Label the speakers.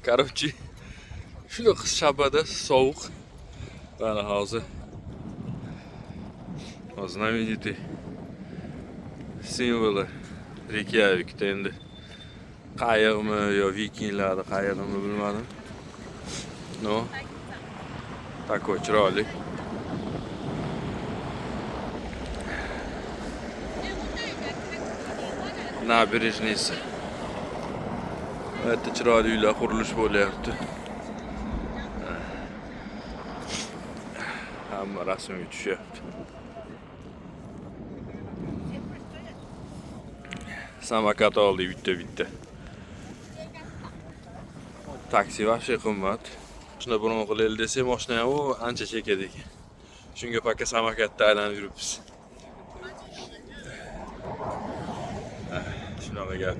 Speaker 1: Короче, shunday qish shapada sovuq. Mana hozir знаменитый simboli Reykjavikda endi qayiqmi yo vikinglarni qayig'imi bilmadim. No. Такой chiroyli. Nabirejnisi. Bu yerda chiroyli uylar qurilish bo'lyapti. Hamma rasmga tushyapti. Samokat oldik bitta. Taksi вообще qimmat. Shunda buni qilaylik desam, mashina ham ancha chekadi ekan. Shunga paka samokatda aylanib yuribmiz. Shunaqa gap.